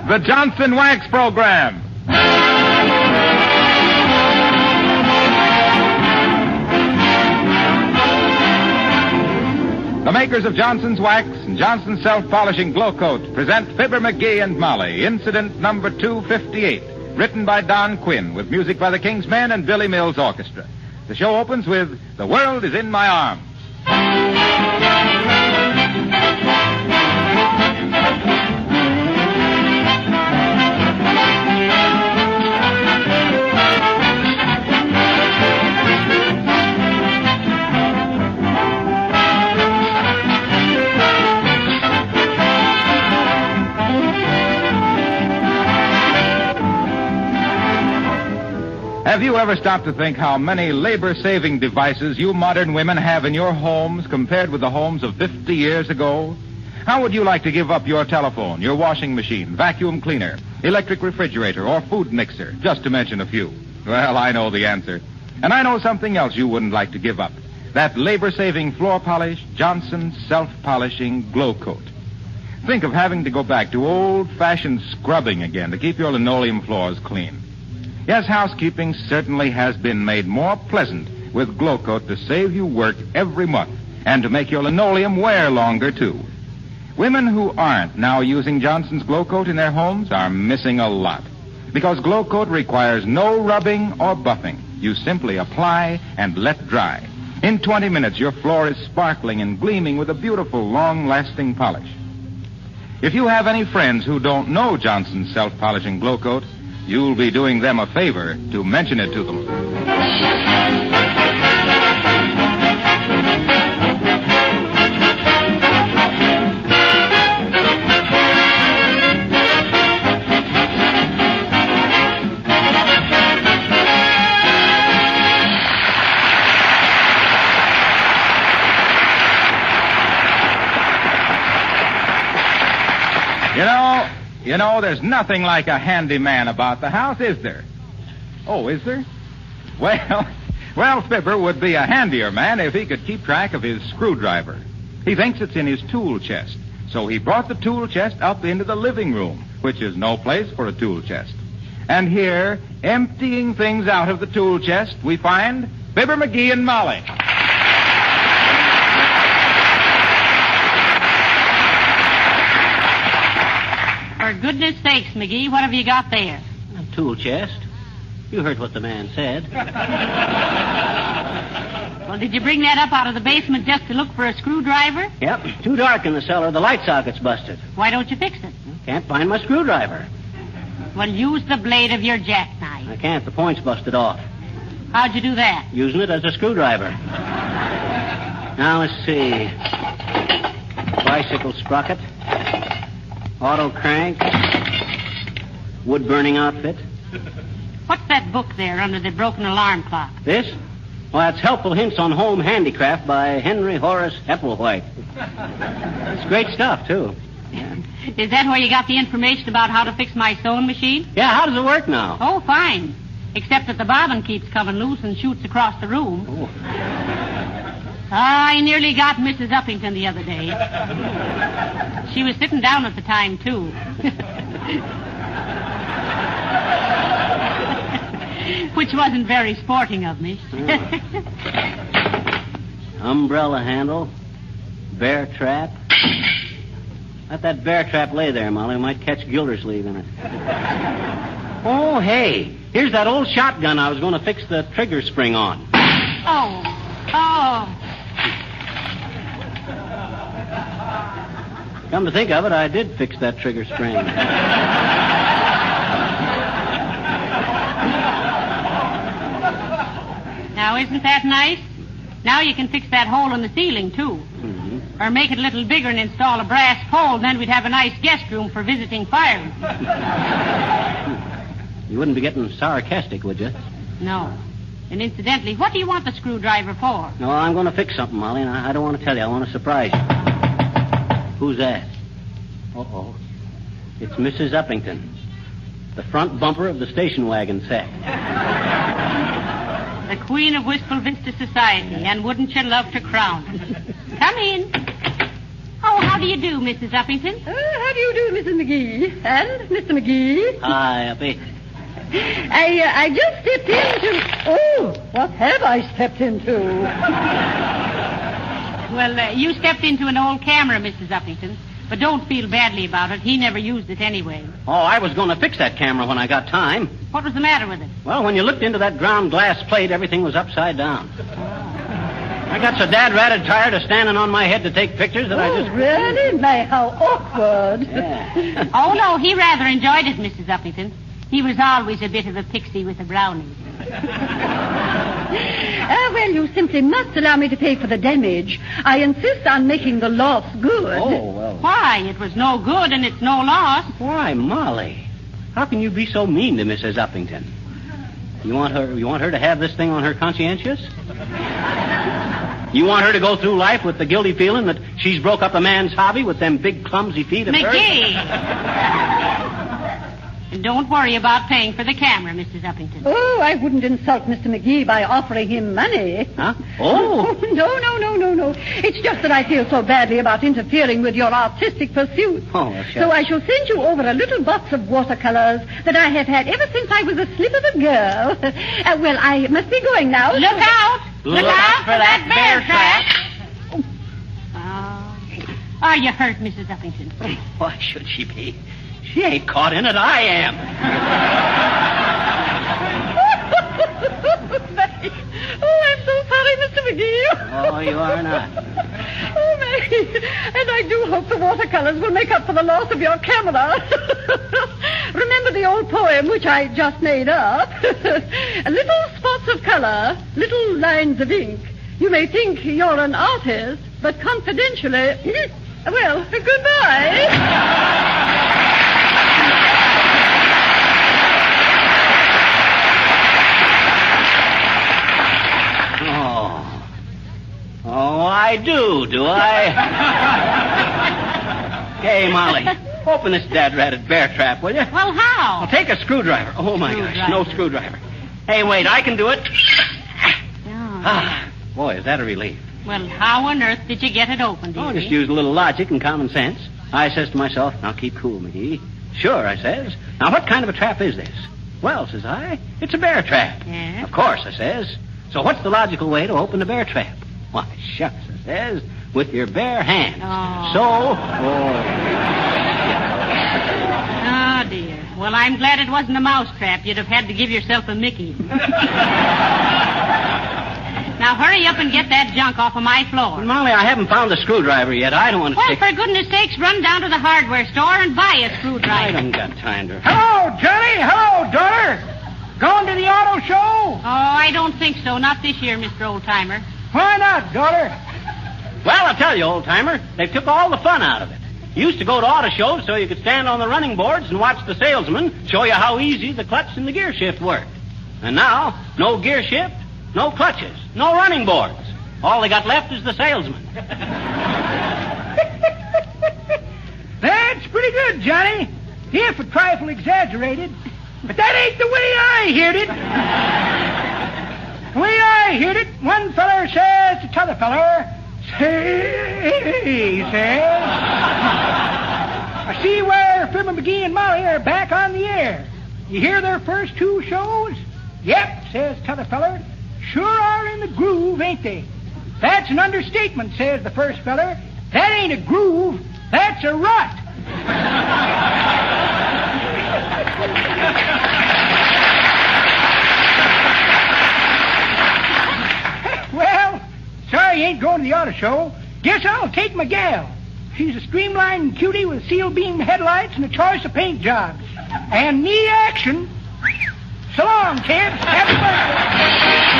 The Johnson Wax Program. The makers of Johnson's Wax and Johnson's Self-Polishing Glow Coat present Fibber McGee and Molly, incident number 258, written by Don Quinn, with music by the King's Men and Billy Mills Orchestra. The show opens with The World is in My Arms. Have you ever stopped to think how many labor-saving devices you modern women have in your homes compared with the homes of 50 years ago? How would you like to give up your telephone, your washing machine, vacuum cleaner, electric refrigerator, or food mixer, just to mention a few? Well, I know the answer. And I know something else you wouldn't like to give up. That labor-saving floor polish, Johnson's Self-Polishing Glow Coat. Think of having to go back to old-fashioned scrubbing again to keep your linoleum floors clean. Yes, housekeeping certainly has been made more pleasant with Glow Coat to save you work every month and to make your linoleum wear longer, too. Women who aren't now using Johnson's Glow Coat in their homes are missing a lot, because Glow Coat requires no rubbing or buffing. You simply apply and let dry. In 20 minutes, your floor is sparkling and gleaming with a beautiful, long-lasting polish. If you have any friends who don't know Johnson's Self-Polishing Glow Coat, you'll be doing them a favor to mention it to them. You know, there's nothing like a handyman about the house, is there? Oh, is there? Well, Fibber would be a handier man if he could keep track of his screwdriver. He thinks it's in his tool chest, so he brought the tool chest up into the living room, which is no place for a tool chest. And here, emptying things out of the tool chest, we find Fibber McGee and Molly. For goodness sakes, McGee, what have you got there? A tool chest. You heard what the man said. Well, did you bring that up out of the basement just to look for a screwdriver? Yep. Too dark in the cellar. The light socket's busted. Why don't you fix it? Can't find my screwdriver. Well, use the blade of your jackknife. I can't. The point's busted off. How'd you do that? Using it as a screwdriver. Now, let's see. Bicycle sprocket. Auto crank. Wood-burning outfit. What's that book there under the broken alarm clock? This? Well, that's Helpful Hints on Home Handicraft by Henry Horace Hepplewhite. It's great stuff, too. Yeah. Is that where you got the information about how to fix my sewing machine? Yeah, how does it work now? Oh, fine. Except that the bobbin keeps coming loose and shoots across the room. Oh. I nearly got Mrs. Uppington the other day. She was sitting down at the time, too. Which wasn't very sporting of me. Umbrella handle. Bear trap. Let that bear trap lay there, Molly. We might catch Gildersleeve in it. Oh, hey. Here's that old shotgun I was going to fix the trigger spring on. Oh. Come to think of it, I did fix that trigger spring. Now, isn't that nice? Now you can fix that hole in the ceiling, too. Mm-hmm. Or make it a little bigger and install a brass pole, and then we'd have a nice guest room for visiting firemen. You wouldn't be getting sarcastic, would you? No. And incidentally, what do you want the screwdriver for? No, I'm going to fix something, Molly, and I don't want to tell you. I want to surprise you. Who's that? Uh-oh. It's Mrs. Uppington, the front bumper of the station wagon set. The queen of Wistful Vista Society, and wouldn't you love to crown her? Come in. Oh, how do you do, Mrs. Uppington? How do you do, Mrs. McGee? And Mr. McGee? Hi, Uppy. I just stepped into... Oh, what have I stepped into? Well, you stepped into an old camera, Mrs. Uppington. But don't feel badly about it. He never used it anyway. Oh, I was going to fix that camera when I got time. What was the matter with it? Well, when you looked into that ground glass plate, everything was upside down. I got so dad-ratted tired of standing on my head to take pictures that I just... Really? My, how awkward. Yeah. Oh, no, he rather enjoyed it, Mrs. Uppington. He was always a bit of a pixie with the brownies. Well, you simply must allow me to pay for the damage. I insist on making the loss good. Oh, well. Why? It was no good and it's no loss. Why, Molly? How can you be so mean to Mrs. Uppington? You want her to have this thing on her conscientious? You want her to go through life with the guilty feeling that she's broke up a man's hobby with them big clumsy feet of hers? McGee! And don't worry about paying for the camera, Mrs. Uppington. Oh, I wouldn't insult Mr. McGee by offering him money. Huh? Oh! No. It's just that I feel so badly about interfering with your artistic pursuits. Oh, well, sure. So I shall send you over a little box of watercolors that I have had ever since I was a slip of a girl. Well, I must be going now. Look out! Look out for that bear trap! Are you hurt, Mrs. Uppington? Why should she be? She ain't caught in it. I am. Oh, I'm so sorry, Mr. McGee. Oh, you are not. Oh, Maggie. And I do hope the watercolors will make up for the loss of your camera. Remember the old poem which I just made up? Little spots of color, little lines of ink. You may think you're an artist, but confidentially... Well, goodbye. Oh, I do I? Hey, Molly, open this dad-ratted bear trap, will you? Well, how? I'll take a screwdriver. Oh, my gosh, no screwdriver. Hey, wait, I can do it. Ah, boy, is that a relief. Well, how on earth did you get it open, dearie? Oh, just used a little logic and common sense. I says to myself, now keep cool, McGee. Sure, I says. Now, what kind of a trap is this? Well, says I, it's a bear trap. Yes? Of course, I says. So what's the logical way to open a bear trap? Why, shucks, I says, with your bare hands. Oh. Oh, dear. Well, I'm glad it wasn't a mouse trap. You'd have had to give yourself a Mickey. Now, hurry up and get that junk off of my floor. Well, Molly, I haven't found the screwdriver yet. I don't want to Well, for goodness sakes, run down to the hardware store and buy a screwdriver. I don't got time to... Hello, Johnny. Hello, daughter. Going to the auto show? Oh, I don't think so. Not this year, Mr. Oldtimer. Why not, daughter? Well, I'll tell you, old-timer, they took all the fun out of it. You used to go to auto shows so you could stand on the running boards and watch the salesman show you how easy the clutch and the gear shift work. And now, no gear shift, no clutches, no running boards. All they got left is the salesman. That's pretty good, Johnny. If a trifle exaggerated. But that ain't the way I heard it. The way I heard it, one feller says to t'other feller, say, he says, I see where Fibber McGee and Molly are back on the air. You hear their first two shows? Yep, says t'other feller. Sure are in the groove, ain't they? That's an understatement, says the first feller. That ain't a groove, that's a rut. Well, sorry you ain't going to the auto show. Guess I'll take my gal. She's a streamlined cutie with seal beam headlights and a choice of paint jobs. And need action. So long, kids. Happy birthday.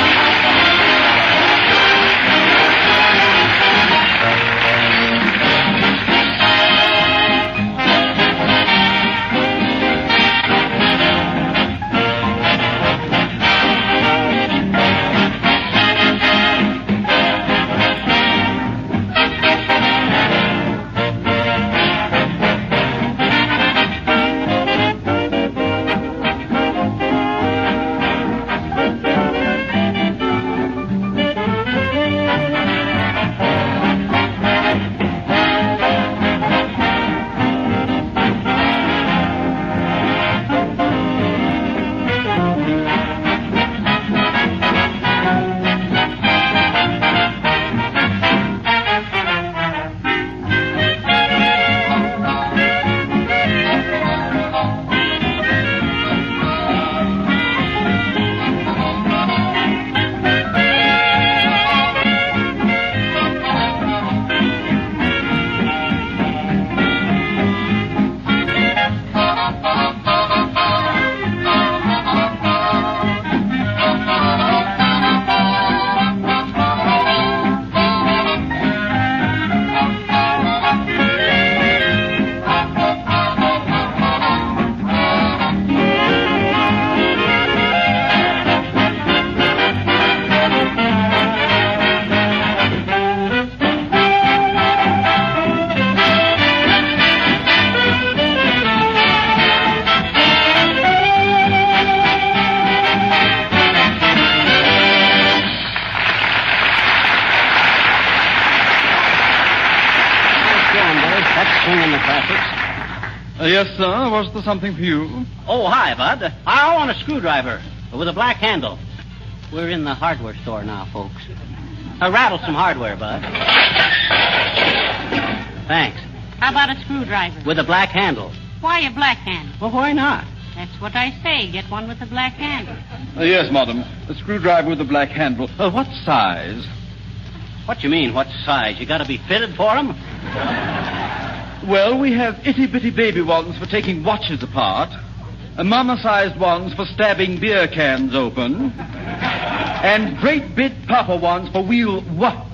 singing the classics. Yes, sir. Was there something for you? Oh, hi, Bud. I want a screwdriver with a black handle. We're in the hardware store now, folks. I rattled some hardware, Bud. Thanks. How about a screwdriver? With a black handle. Why a black handle? Well, why not? That's what I say. Get one with a black handle. Yes, madam. A screwdriver with a black handle. What size? What you mean, what size? You gotta be fitted for them? Well, we have itty-bitty baby ones for taking watches apart, mama-sized ones for stabbing beer cans open, and great big papa ones for wheel work.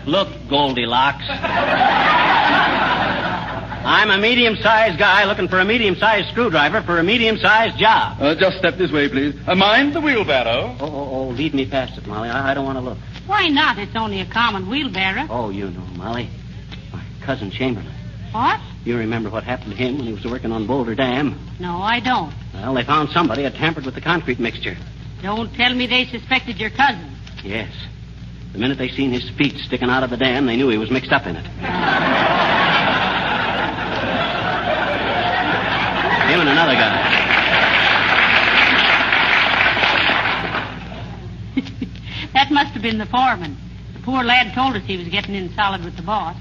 Look, Goldilocks. I'm a medium-sized guy looking for a medium-sized screwdriver for a medium-sized job. Just step this way, please. Mind the wheelbarrow. Oh, lead me past it, Molly. I don't want to look. Why not? It's only a common wheelbarrow. Oh, you know, Molly. My cousin Chamberlain. What? You remember what happened to him when he was working on Boulder Dam? No, I don't. Well, they found somebody had tampered with the concrete mixture. Don't tell me they suspected your cousin. Yes. The minute they seen his feet sticking out of the dam, they knew he was mixed up in it. Him and another guy. That must have been the foreman. The poor lad told us he was getting in solid with the boss.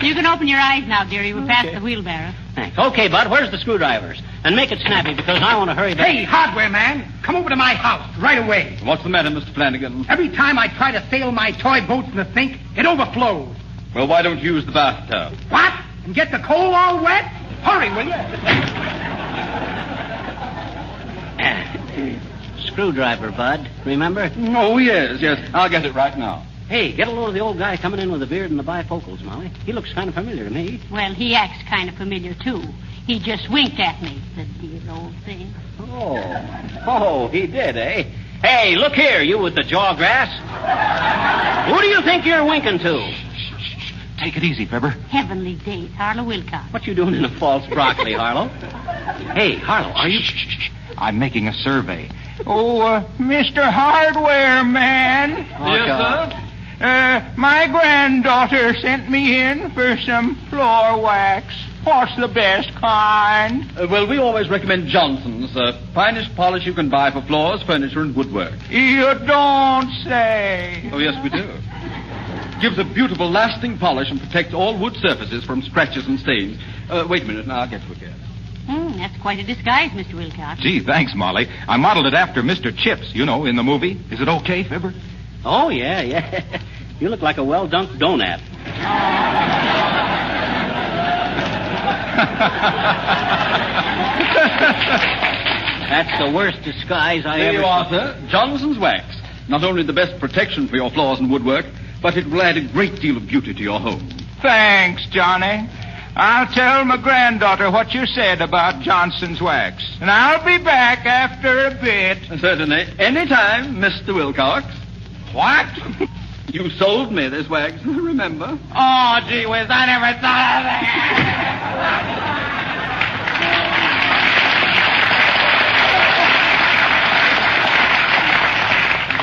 You can open your eyes now, dearie. We're past the wheelbarrow. Thanks. Okay, Bud, where's the screwdrivers? And make it snappy because I want to hurry back. Hey, hardware man, come over to my house right away. What's the matter, Mr. Flanagan? Every time I try to sail my toy boats in the sink, it overflows. Well, why don't you use the bathtub? What? And get the coal all wet? Hurry, will you? Screwdriver, Bud. Remember? Oh, yes. I'll get it right now. Hey, get a load of the old guy coming in with the beard and the bifocals, Molly. He looks kind of familiar to me. Well, he acts kind of familiar, too. He just winked at me, the dear old thing. Oh, he did, eh? Hey, look here, you with the jawgrass. Who do you think you're winking to? Take it easy, Fibber. Heavenly days, Harlow Wilcox. What you doing in a false broccoli, Harlow? Hey, Harlow, are you... Shh. I'm making a survey. Oh, Mr. Hardware Man. Yes, sir? My granddaughter sent me in for some floor wax. What's the best kind? Well, we always recommend Johnson's, finest polish you can buy for floors, furniture, and woodwork. You don't say. Oh, yes, we do. Gives a beautiful, lasting polish and protects all wood surfaces from scratches and stains. Wait a minute, now I'll get to it again. That's quite a disguise, Mr. Wilcox. Gee, thanks, Molly. I modeled it after Mr. Chips, you know, in the movie. Is it okay, Fibber? Oh, yeah. You look like a well-dunked donut. That's the worst disguise I There ever... you are, sir. Johnson's wax. Not only the best protection for your floors and woodwork, but it will add a great deal of beauty to your home. Thanks, Johnny. I'll tell my granddaughter what you said about Johnson's wax. And I'll be back after a bit. Certainly. Anytime, Mr. Wilcox. What? You sold me this wax, remember? Oh, gee whiz, I never thought of that.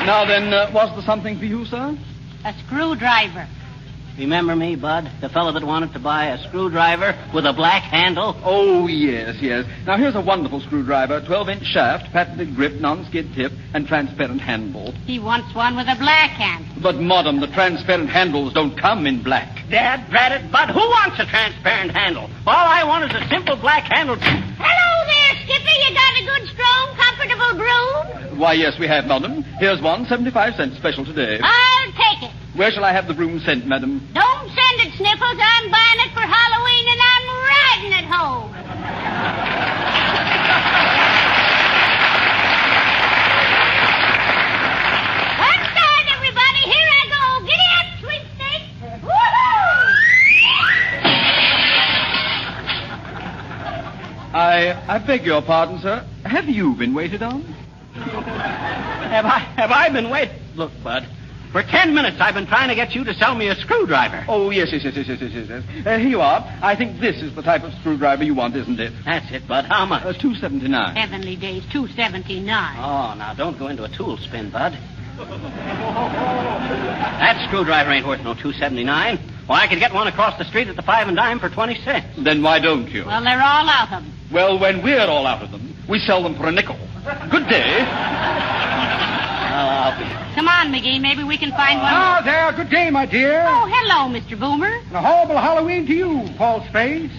Now then, was there something for you, sir? A screwdriver. Remember me, Bud? The fellow that wanted to buy a screwdriver with a black handle? Oh, yes. Now, here's a wonderful screwdriver, 12-inch shaft, patented grip, non-skid tip, and transparent handle. He wants one with a black handle. But, Madam, the transparent handles don't come in black. Dad, drat it, Bud. Who wants a transparent handle? All I want is a simple black handle. Hello there, Skipper. You got a good, strong, comfortable broom? Why, yes, we have, Madam. Here's one, 75 cents special today. I'll take it. Where shall I have the broom sent, Madam? Don't send it, Sniffles. I'm buying it for Halloween, and I'm riding it home. One side, everybody. Here I go. Giddy up, sweepstakes. Woohoo! I beg your pardon, sir. Have you been waited on? Have I been waiting? Look, Bud, For 10 minutes I've been trying to get you to sell me a screwdriver. Oh, yes. Here you are. I think this is the type of screwdriver you want, isn't it? That's it, Bud. How much? $2.79. Heavenly days, $2.79. Oh, now don't go into a tool spin, Bud. That screwdriver ain't worth no $2.79. Well, I could get one across the street at the 5 and dime for 20 cents. Then why don't you? Well, they're all out of them. Well, when we're all out of them, we sell them for a nickel. Good day. Come on, McGee. Maybe we can find one. Ah, there. Good day, my dear. Oh, hello, Mr. Boomer. And a horrible Halloween to you, false face.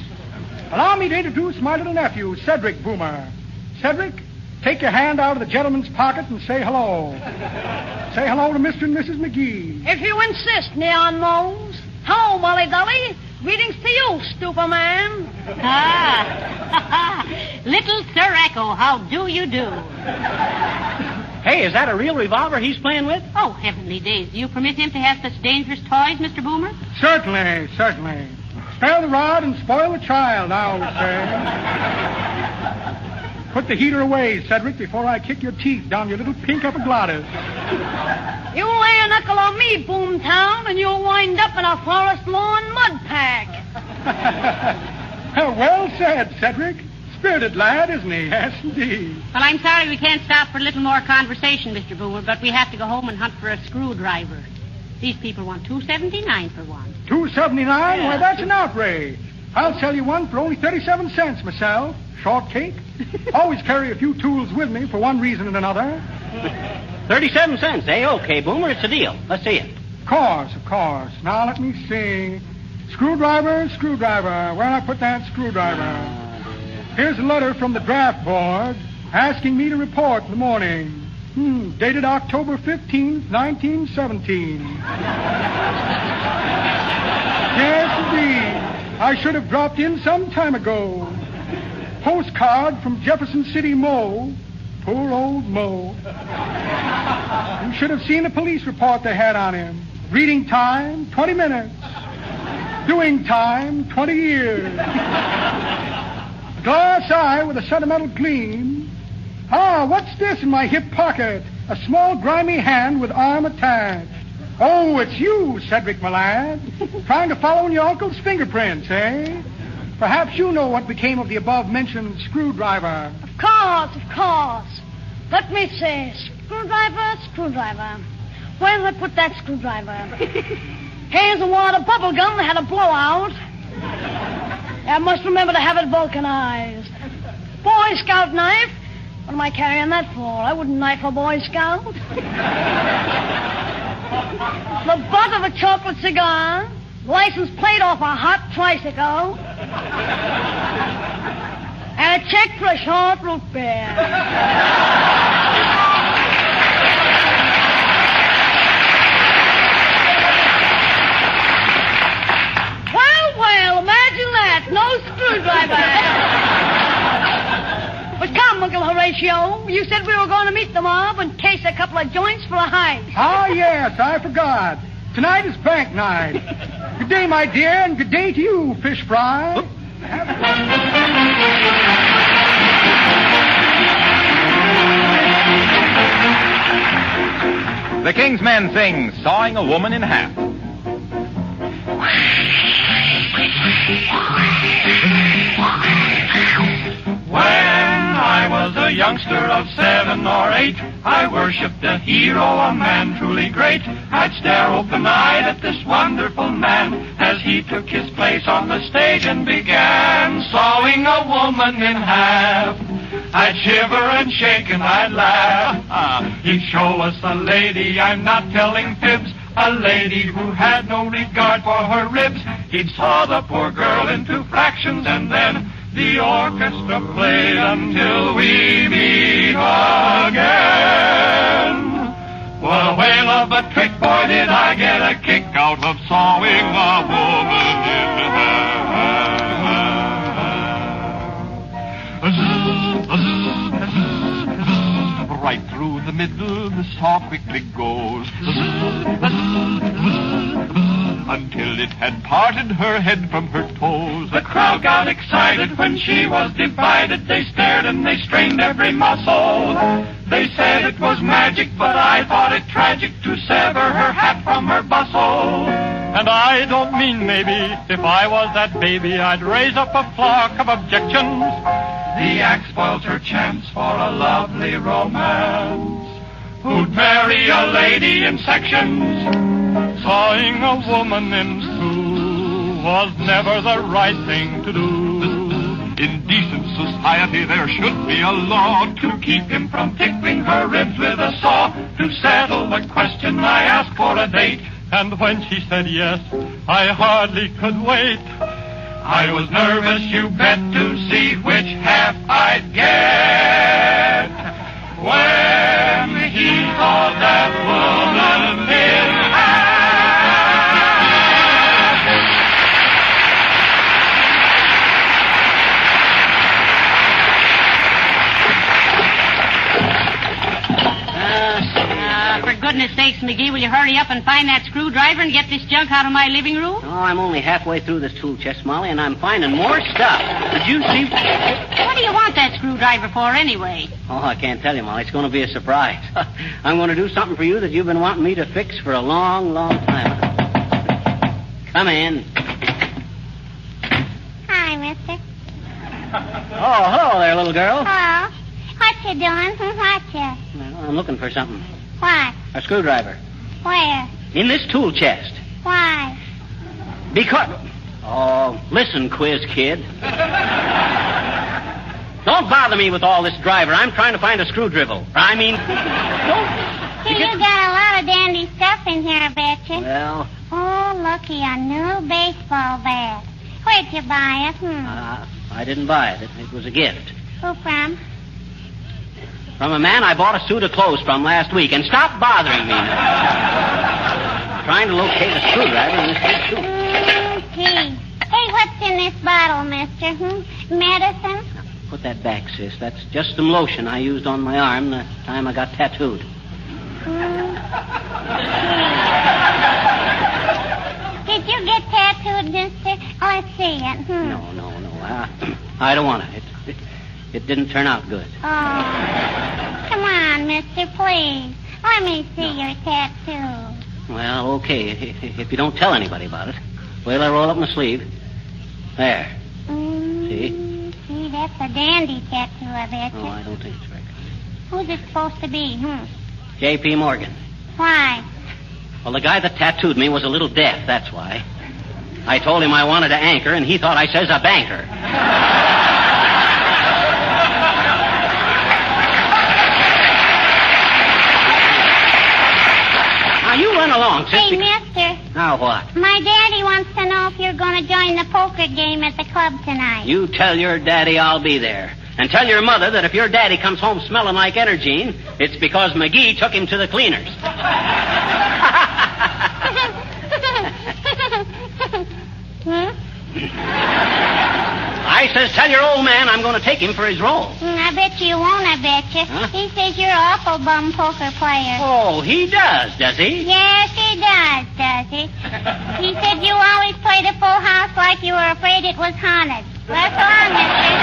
Allow me to introduce my little nephew, Cedric Boomer. Cedric, take your hand out of the gentleman's pocket and say hello. Say hello to Mr. and Mrs. McGee. If you insist, Neon Nose. Hello, Molly Dolly. Greetings to you, stupid man. Little Sir Echo, how do you do? Hey, is that a real revolver he's playing with? Oh, heavenly days. Do you permit him to have such dangerous toys, Mr. Boomer? Certainly. Spare the rod and spoil the child, I always say. Put the heater away, Cedric, before I kick your teeth down your little pink epiglottis. You lay a knuckle on me, Boomtown, and you'll wind up in a forest lawn mud pack. Well said, Cedric. Spirited lad, isn't he? Yes, indeed. Well, I'm sorry we can't stop for a little more conversation, Mr. Boomer, but we have to go home and hunt for a screwdriver. These people want $2.79 for one. $2.79? Yeah. Why, that's an outrage. I'll sell you one for only 37 cents myself. Shortcake. Always carry a few tools with me for one reason and another. 37 cents, eh? Okay, Boomer, it's a deal. Let's see it. Of course. Now, let me see. Screwdriver. Where'd I put that screwdriver? Here's a letter from the draft board asking me to report in the morning. Dated October 15th, 1917. Yes, indeed. I should have dropped in some time ago. Postcard from Jefferson City Mo. Poor old Mo. You should have seen the police report they had on him. Reading time, 20 minutes. Doing time, 20 years. Glass eye with a sentimental gleam. What's this in my hip pocket? A small grimy hand with arm attached. Oh, it's you, Cedric, my lad. Trying to follow in your uncle's fingerprints, eh? Perhaps you know what became of the above-mentioned screwdriver. Of course. Let me see. Screwdriver. Where did I put that screwdriver? Here's a wad of bubble gum that had a blowout. I must remember to have it vulcanized. Boy Scout knife. What am I carrying that for? I wouldn't knife a Boy Scout. The butt of a chocolate cigar. License plate off a hot tricycle. And a check for a short root beer. Well, imagine that. No screwdriver. But come, Uncle Horatio. You said we were going to meet the mob and case a couple of joints for a heist. Yes, I forgot. Tonight is bank night. Good day, my dear, and good day to you, fish fry. The King's Men sing Sawing a Woman in Half. When I was a youngster of 7 or 8, I worshipped a hero, a man truly great. I'd stare open-eyed at this wonderful man as he took his place on the stage and began sawing a woman in half. I'd shiver and shake and I'd laugh. He'd show us a lady, I'm not telling fibs, a lady who had no regard for her ribs. He'd saw the poor girl into fractions and then the orchestra played until we meet again. What a whale of a trick, boy, did I get a kick out of sawing a woman in half. Right through the middle, the saw quickly goes, until it had parted her head from her toes. The crowd got excited when she was divided. They stared and they strained every muscle. They said it was magic, but I thought it tragic to sever her half maybe if I was that baby, I'd raise up a flock of objections. The act spoils her chance for a lovely romance. Who'd marry a lady in sections? Sawing a woman in two was never the right thing to do. In decent society there should be a law to keep him from tickling her ribs with a saw. To settle the question, I asked for a date. And when she said yes, I hardly could wait. I was nervous, you bet, to see which half I'd get. When he saw that woman in half. For goodness sakes, McGee, will you hurry up and find that screwdriver and get this junk out of my living room? Oh, I'm only halfway through this tool chest, Molly, and I'm finding more stuff. Did you see? What do you want that screwdriver for, anyway? Oh, I can't tell you, Molly. It's going to be a surprise. I'm going to do something for you that you've been wanting me to fix for a long, long time. Come in. Hi, mister. Oh, hello there, little girl. Hello. What you doing? What you? Well, I'm looking for something. What? A screwdriver. Where? In this tool chest. Why? Because... Oh, listen, quiz kid. Don't bother me with all this driver. I'm trying to find a screwdriver. I mean, don't... You got a lot of dandy stuff in here, I bet you. Well... Oh, looky, a new baseball bat. Where'd you buy it? I didn't buy it. It was a gift. Who from? From a man I bought a suit of clothes from last week. And stop bothering me. Trying to locate a screwdriver in this big suit. Gee. Hey, what's in this bottle, mister? Medicine? Put that back, sis. That's just some lotion I used on my arm the time I got tattooed. Did you get tattooed, mister? Oh, let's see it. No. I don't want it. It didn't turn out good. Oh. Come on, mister, please. Let me see your tattoo. Well, okay, if you don't tell anybody about it. Wait till I roll up my sleeve. There. See? See, that's a dandy tattoo, I bet you. Oh, I don't think it's right. Who's it supposed to be, J.P. Morgan. Why? Well, the guy that tattooed me was a little deaf, that's why. I told him I wanted to anchor, and he thought I says a banker. You run along, sis. Hey, mister. Now what? My daddy wants to know if you're going to join the poker game at the club tonight. You tell your daddy I'll be there. And tell your mother that if your daddy comes home smelling like Energine, it's because McGee took him to the cleaners. I says, tell your old man I'm going to take him for his role. I bet you won't, I bet you. Huh? He says you're an awful bum poker player. Oh, he does he? Yes, he does he? He said you always played a full house like you were afraid it was haunted. That's all, mister.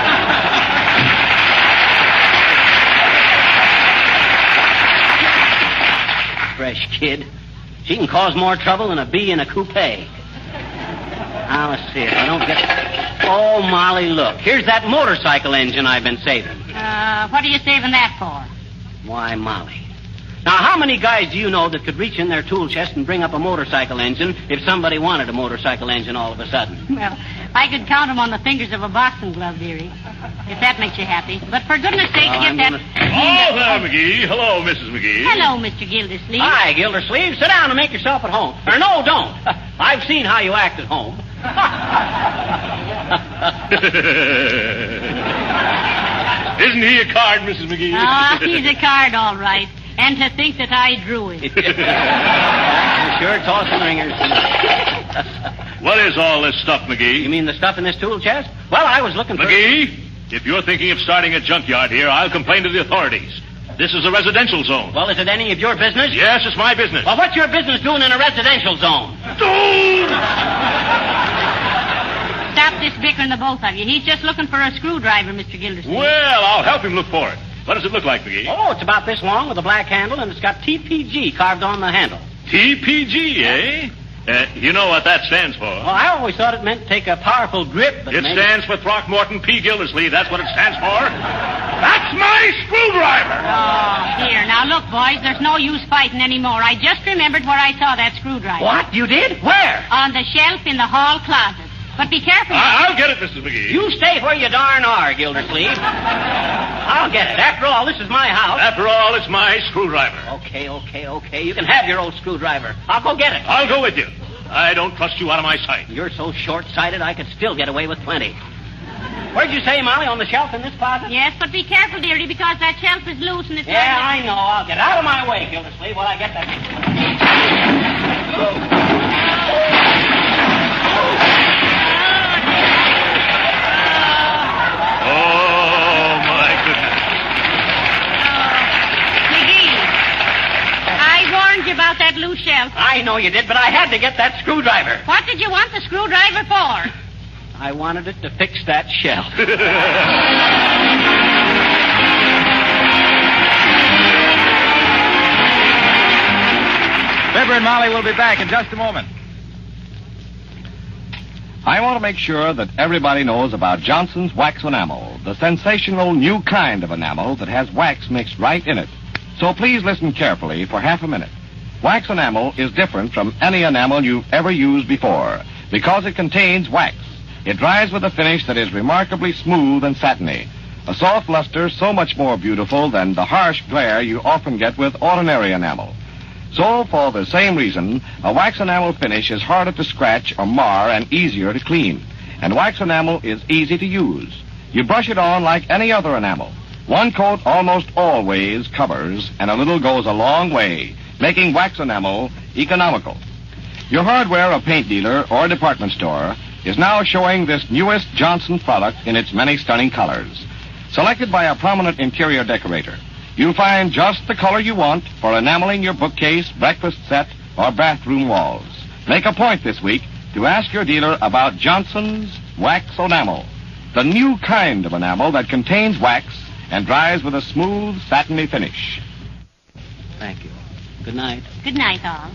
Fresh kid. She can cause more trouble than a bee in a coupe. Now, let's see if I don't get... Oh, Molly, look. Here's that motorcycle engine I've been saving. What are you saving that for? Why, Molly. Now, how many guys do you know that could reach in their tool chest and bring up a motorcycle engine if somebody wanted a motorcycle engine all of a sudden? Well, I could count them on the fingers of a boxing glove, dearie. If that makes you happy. But for goodness sake, get that... Oh, hello, McGee. Hello, Mrs. McGee. Hello, Mr. Gildersleeve. Hi, Gildersleeve. Sit down and make yourself at home. Or no, don't. I've seen how you act at home. Isn't he a card, Mrs. McGee? Ah, he's a card, all right. And to think that I drew it. Sure tossing ringers. What is all this stuff, McGee? You mean the stuff in this tool chest? Well, I was looking for... McGee, if you're thinking of starting a junkyard here, I'll complain to the authorities. This is a residential zone. Well, is it any of your business? Yes, it's my business. Well, what's your business doing in a residential zone? Stop this bickering, the both of you. He's just looking for a screwdriver, Mr. Gildersleeve. Well, I'll help him look for it. What does it look like, McGee? Oh, it's about this long with a black handle, and it's got TPG carved on the handle. TPG, eh? You know what that stands for. Well, I always thought it meant take a powerful grip. But It stands for Throckmorton P. Gildersleeve. That's what it stands for. That's my screwdriver. Oh, dear. Now, look, boys, there's no use fighting anymore. I just remembered where I saw that screwdriver. What? You did? Where? On the shelf in the hall closet. But be careful. I'll get it, Mrs. McGee. You stay where you darn are, Gildersleeve. I'll get it. After all, this is my house. After all, it's my screwdriver. Okay. You can have your old screwdriver. I'll go get it. I'll go with you. I don't trust you out of my sight. You're so short-sighted, I could still get away with plenty. Where'd you say, Molly, on the shelf in this closet? Yes, but be careful, dearie, because that shelf is loose and it's... Yeah, I know. I'll get out of my way, Gildersleeve, while I get that... Oh, my goodness. McGee, I warned you about that loose shelf. I know you did, but I had to get that screwdriver. What did you want the screwdriver for? I wanted it to fix that shelf. Fibber and Molly will be back in just a moment. I want to make sure that everybody knows about Johnson's Wax Enamel, the sensational new kind of enamel that has wax mixed right in it. So please listen carefully for half a minute. Wax enamel is different from any enamel you've ever used before because it contains wax. It dries with a finish that is remarkably smooth and satiny, a soft luster so much more beautiful than the harsh glare you often get with ordinary enamel. So, for the same reason, a wax enamel finish is harder to scratch or mar and easier to clean. And wax enamel is easy to use. You brush it on like any other enamel. One coat almost always covers, and a little goes a long way, making wax enamel economical. Your hardware or paint dealer or department store is now showing this newest Johnson product in its many stunning colors. Selected by a prominent interior decorator, you'll find just the color you want for enameling your bookcase, breakfast set, or bathroom walls. Make a point this week to ask your dealer about Johnson's Wax Enamel, the new kind of enamel that contains wax and dries with a smooth, satiny finish. Thank you. Good night. Good night, all.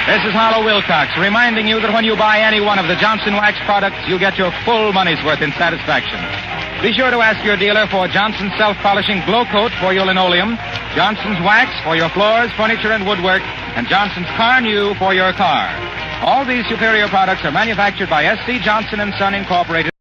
This is Harlow Wilcox reminding you that when you buy any one of the Johnson Wax products, you get your full money's worth in satisfaction. Be sure to ask your dealer for Johnson's self-polishing glow coat for your linoleum, Johnson's Wax for your floors, furniture, and woodwork, and Johnson's Car New for your car. All these superior products are manufactured by S.C. Johnson & Son Incorporated.